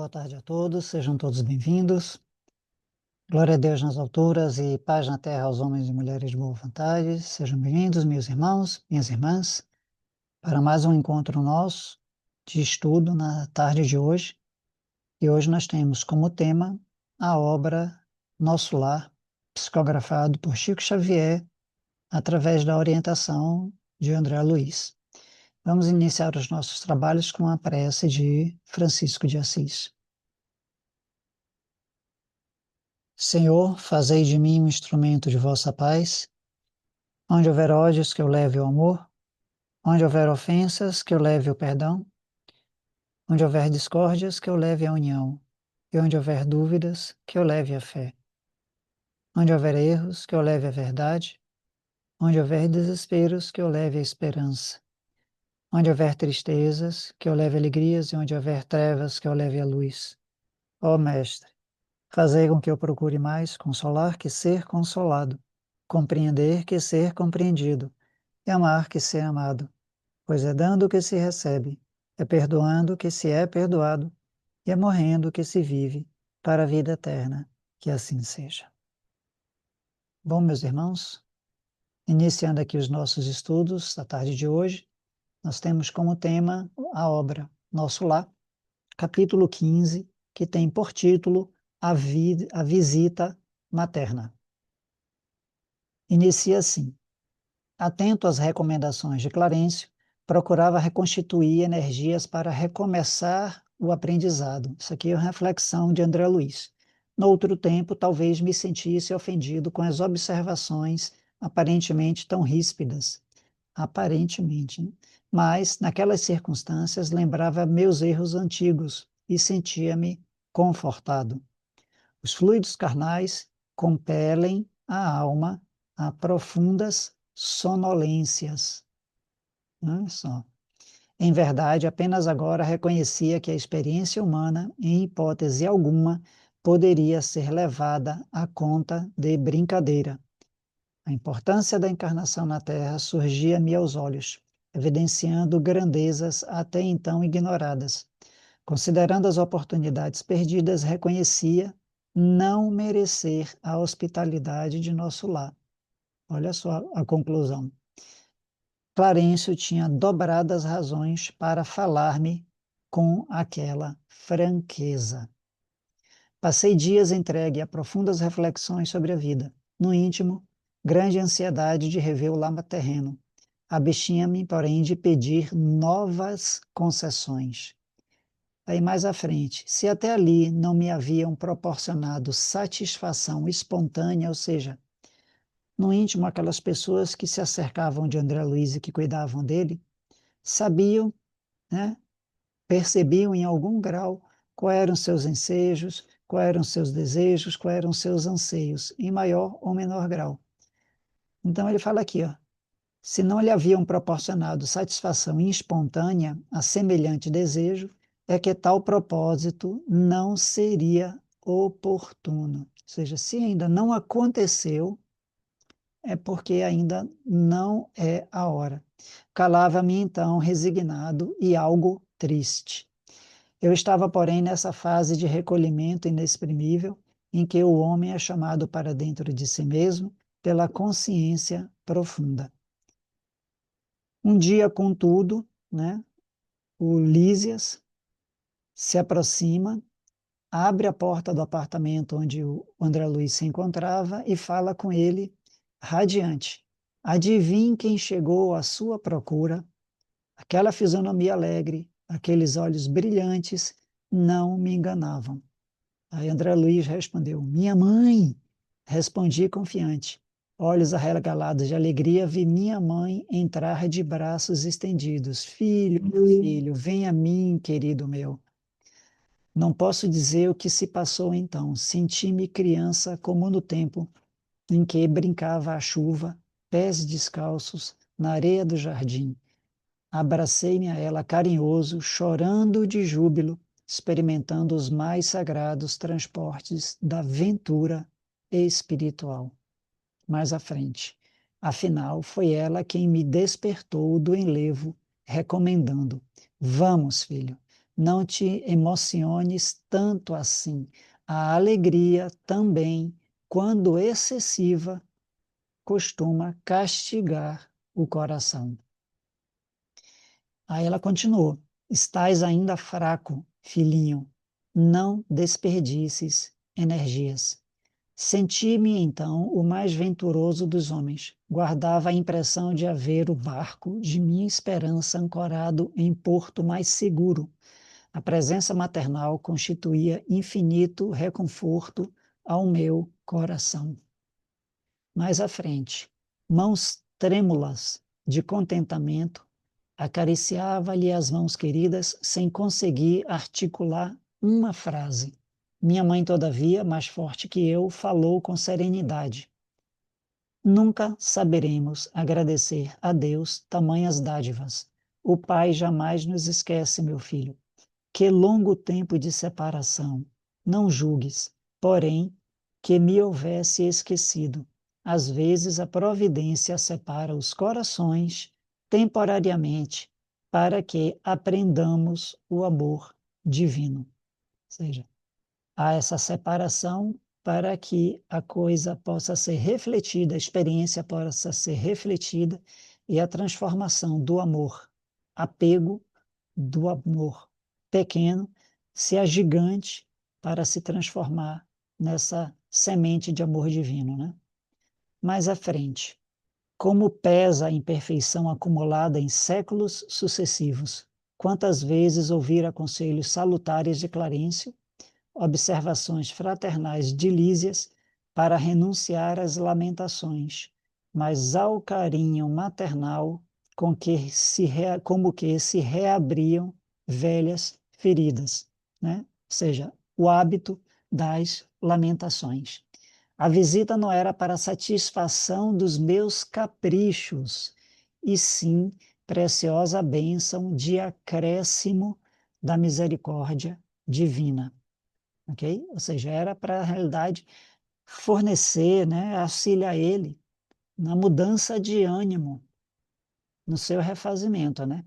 Boa tarde a todos, sejam todos bem-vindos. Glória a Deus nas alturas e paz na terra aos homens e mulheres de boa vontade. Sejam bem-vindos, meus irmãos, minhas irmãs, para mais um encontro nosso de estudo na tarde de hoje. E hoje nós temos como tema a obra Nosso Lar, psicografado por Chico Xavier, através da orientação de André Luiz. Vamos iniciar os nossos trabalhos com a prece de Francisco de Assis. Senhor, fazei de mim um instrumento de vossa paz. Onde houver ódios, que eu leve o amor. Onde houver ofensas, que eu leve o perdão. Onde houver discórdias, que eu leve a união. E onde houver dúvidas, que eu leve a fé. Onde houver erros, que eu leve a verdade. Onde houver desesperos, que eu leve a esperança. Onde houver tristezas, que eu leve alegrias. E onde houver trevas, que eu leve a luz. Ó Mestre, fazei com que eu procure mais consolar que ser consolado, compreender que ser compreendido, e amar que ser amado, pois é dando que se recebe, é perdoando que se é perdoado, e é morrendo que se vive para a vida eterna, que assim seja. Bom, meus irmãos, iniciando aqui os nossos estudos da tarde de hoje, nós temos como tema a obra Nosso Lar, capítulo 15, que tem por título a Visita Materna. Inicia assim: atento às recomendações de Clarencio, procurava reconstituir energias para recomeçar o aprendizado. Isso aqui é uma reflexão de André Luiz. No outro tempo, talvez me sentisse ofendido com as observações aparentemente tão ríspidas. Aparentemente, né? Mas, naquelas circunstâncias, lembrava meus erros antigos e sentia-me confortado. Os fluidos carnais compelem a alma a profundas sonolências. Não é só. Em verdade, apenas agora reconhecia que a experiência humana, em hipótese alguma, poderia ser levada à conta de brincadeira. A importância da encarnação na Terra surgia-me aos olhos, evidenciando grandezas até então ignoradas. Considerando as oportunidades perdidas, reconhecia não merecer a hospitalidade de nosso lar. Olha só a conclusão. Clarencio tinha dobradas razões para falar-me com aquela franqueza. Passei dias entregue a profundas reflexões sobre a vida. No íntimo, grande ansiedade de rever o lar terreno. Abstinha-me, porém, de pedir novas concessões. Aí mais à frente, se até ali não me haviam proporcionado satisfação espontânea, ou seja, no íntimo, aquelas pessoas que se acercavam de André Luiz e que cuidavam dele, sabiam, né, percebiam em algum grau quais eram seus ensejos, quais eram seus desejos, quais eram seus anseios, em maior ou menor grau. Então ele fala aqui, ó, se não lhe haviam proporcionado satisfação espontânea a semelhante desejo, é que tal propósito não seria oportuno. Ou seja, se ainda não aconteceu, é porque ainda não é a hora. Calava-me então resignado e algo triste. Eu estava, porém, nessa fase de recolhimento inexprimível, em que o homem é chamado para dentro de si mesmo pela consciência profunda. Um dia, contudo, né, o Lísias se aproxima, abre a porta do apartamento onde o André Luiz se encontrava e fala com ele radiante. Adivinhe quem chegou à sua procura? Aquela fisionomia alegre, aqueles olhos brilhantes não me enganavam. Aí André Luiz respondeu: minha mãe! Respondi confiante. Olhos arregalados de alegria, vi minha mãe entrar de braços estendidos. Filho, meu filho, vem a mim, querido meu. Não posso dizer o que se passou então. Senti-me criança como no tempo em que brincava à chuva, pés descalços, na areia do jardim. Abracei-me a ela carinhoso, chorando de júbilo, experimentando os mais sagrados transportes da ventura espiritual. Mais à frente. Afinal, foi ela quem me despertou do enlevo, recomendando: vamos, filho, não te emociones tanto assim. A alegria também, quando excessiva, costuma castigar o coração. Aí ela continuou: estás ainda fraco, filhinho, não desperdices energias. Senti-me então o mais venturoso dos homens. Guardava a impressão de haver o barco de minha esperança ancorado em porto mais seguro. A presença maternal constituía infinito reconforto ao meu coração. Mais à frente, mãos trêmulas de contentamento, acariciava-lhe as mãos queridas sem conseguir articular uma frase. Minha mãe, todavia, mais forte que eu, falou com serenidade. Nunca saberemos agradecer a Deus tamanhas dádivas. O Pai jamais nos esquece, meu filho. Que longo tempo de separação. Não julgues, porém, que me houvesse esquecido. Às vezes a providência separa os corações temporariamente para que aprendamos o amor divino. Ou seja, há essa separação para que a coisa possa ser refletida, a experiência possa ser refletida e a transformação do amor, apego do amor pequeno se agigante para se transformar nessa semente de amor divino, né? Mais à frente, como pesa a imperfeição acumulada em séculos sucessivos. Quantas vezes ouvira conselhos salutares de Clarencio, observações fraternais de Lísias para renunciar às lamentações, mas ao carinho maternal com que como que se reabriam velhas feridas, né? Ou seja, o hábito das lamentações. A visita não era para satisfação dos meus caprichos, e sim preciosa bênção de acréscimo da misericórdia divina. Ok? Ou seja, era para, a realidade, fornecer, né, auxiliar ele na mudança de ânimo, no seu refazimento, né?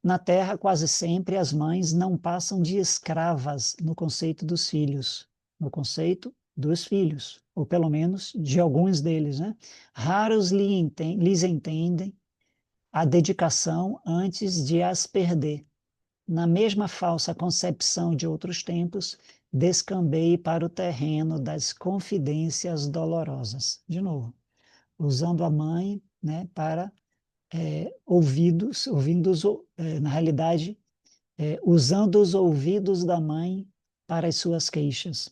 Na terra, quase sempre, as mães não passam de escravas no conceito dos filhos, no conceito dos filhos, ou pelo menos de alguns deles, né? Raros lhes entendem a dedicação antes de as perder. Na mesma falsa concepção de outros tempos, descambei para o terreno das confidências dolorosas. De novo, usando a mãe, né, para na realidade, usando os ouvidos da mãe para as suas queixas.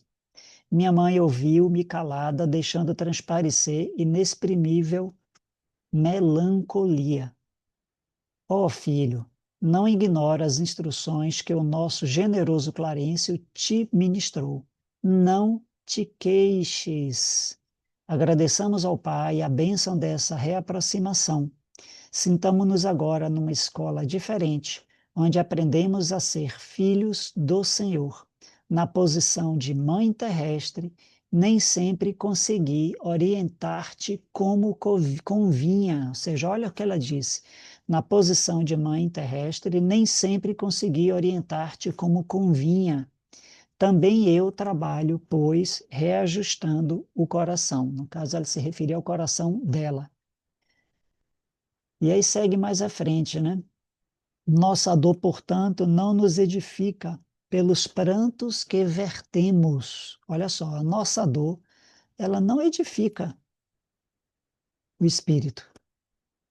Minha mãe ouviu-me calada, deixando transparecer inexprimível melancolia. Ó filho, não ignora as instruções que o nosso generoso Clarencio te ministrou. Não te queixes. Agradeçamos ao Pai a bênção dessa reaproximação. Sintamo-nos agora numa escola diferente, onde aprendemos a ser filhos do Senhor. Na posição de mãe terrestre, nem sempre consegui orientar-te como convinha. Ou seja, olha o que ela disse. Na posição de mãe terrestre, nem sempre consegui orientar-te como convinha. Também eu trabalho, pois, reajustando o coração. No caso, ela se referia ao coração dela. E aí segue mais à frente, né? Nossa dor, portanto, não nos edifica pelos prantos que vertemos. Olha só, a nossa dor, ela não edifica o espírito,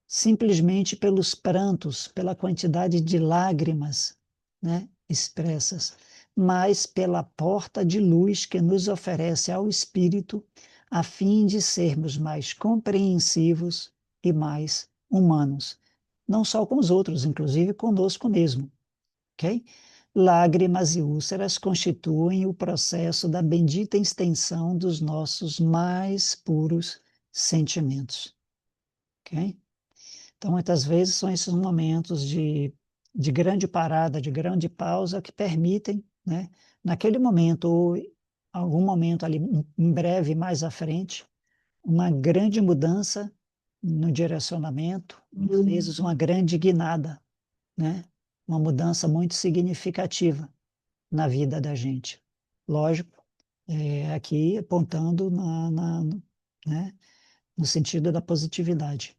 simplesmente pelos prantos, pela quantidade de lágrimas, né, expressas, mas pela porta de luz que nos oferece ao espírito, a fim de sermos mais compreensivos e mais humanos, não só com os outros, inclusive conosco mesmo, ok? Lágrimas e úlceras constituem o processo da bendita extensão dos nossos mais puros sentimentos, ok? Então, muitas vezes são esses momentos de grande parada, de grande pausa, que permitem, né, naquele momento, ou algum momento ali, em breve, mais à frente, uma grande mudança no direcionamento, às vezes uma grande guinada, né? uma mudança muito significativa na vida da gente. Lógico, aqui apontando né, no sentido da positividade.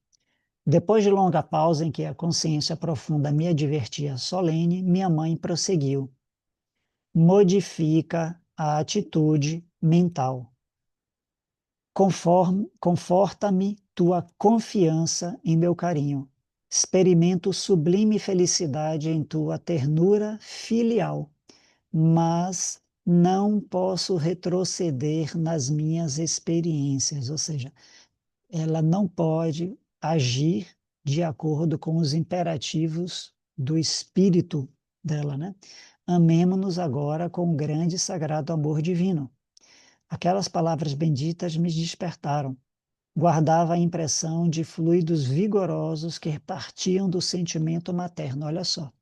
Depois de longa pausa em que a consciência profunda me advertia solene, minha mãe prosseguiu. Modifica a atitude mental. Conforta-me tua confiança em meu carinho. Experimento sublime felicidade em tua ternura filial, mas não posso retroceder nas minhas experiências, ou seja, ela não pode agir de acordo com os imperativos do espírito dela, né? Amemo-nos agora com o grande e sagrado amor divino. Aquelas palavras benditas me despertaram. Guardava a impressão de fluidos vigorosos que partiam do sentimento materno. Olha só,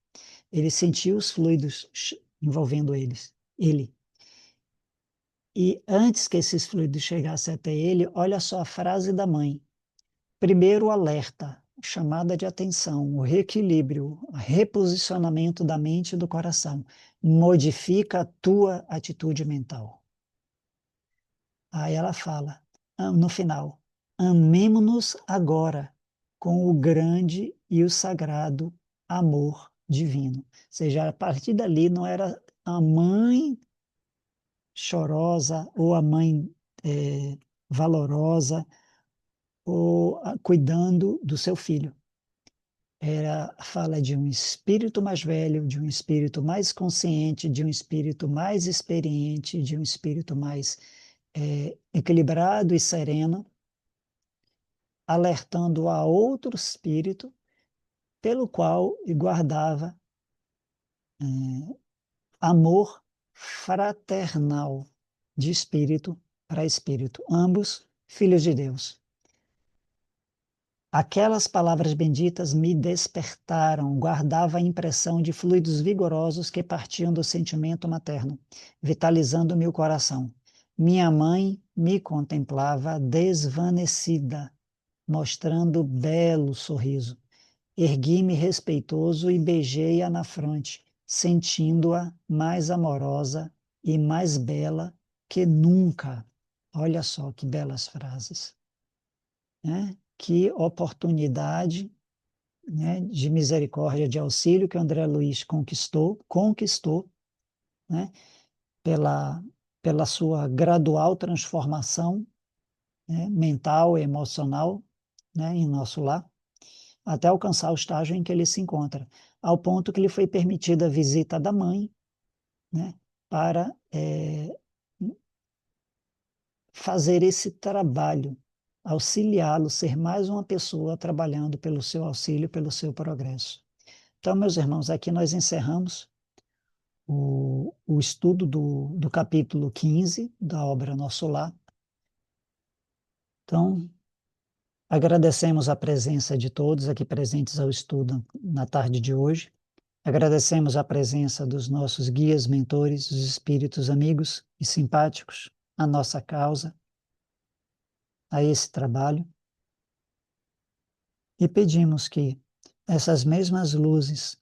ele sentiu os fluidos envolvendo ele. E antes que esses fluidos chegassem até ele, olha só a frase da mãe. Primeiro, o alerta, chamada de atenção, o reequilíbrio, o reposicionamento da mente e do coração. Modifica a tua atitude mental. Aí ela fala, no final, amemo-nos agora com o grande e o sagrado amor divino. Ou seja, a partir dali não era a mãe chorosa ou a mãe valorosa ou cuidando do seu filho. Fala de um espírito mais velho, de um espírito mais consciente, de um espírito mais experiente, de um espírito mais equilibrado e sereno, alertando a outro espírito pelo qual guardava amor fraternal de espírito para espírito, ambos filhos de Deus. Aquelas palavras benditas me despertaram, guardava a impressão de fluidos vigorosos que partiam do sentimento materno, vitalizando meu coração. Minha mãe me contemplava desvanecida, mostrando belo sorriso. Ergui-me respeitoso e beijei-a na fronte, sentindo-a mais amorosa e mais bela que nunca. Olha só que belas frases, né? Que oportunidade, né, de misericórdia, de auxílio que o André Luiz conquistou, né, pela sua gradual transformação, né, mental e emocional, né, em nosso lar, até alcançar o estágio em que ele se encontra, ao ponto que lhe foi permitida a visita da mãe, né, para fazer esse trabalho, auxiliá-lo, ser mais uma pessoa trabalhando pelo seu auxílio, pelo seu progresso. Então, meus irmãos, aqui nós encerramos o estudo do capítulo 15 da obra Nosso Lar. Então, agradecemos a presença de todos aqui presentes ao estudo na tarde de hoje. Agradecemos a presença dos nossos guias, mentores, os espíritos amigos e simpáticos, à nossa causa, a esse trabalho. E pedimos que essas mesmas luzes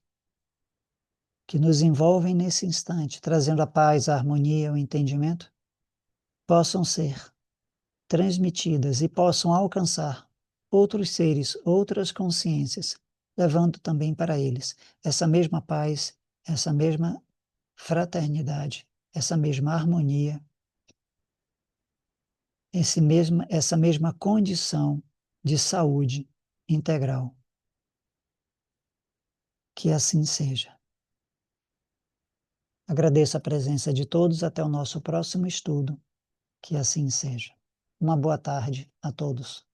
que nos envolvem nesse instante, trazendo a paz, a harmonia, o entendimento, possam ser transmitidas e possam alcançar outros seres, outras consciências, levando também para eles essa mesma paz, essa mesma fraternidade, essa mesma harmonia, essa mesma condição de saúde integral. Que assim seja. Agradeço a presença de todos. Até o nosso próximo estudo. Que assim seja. Uma boa tarde a todos.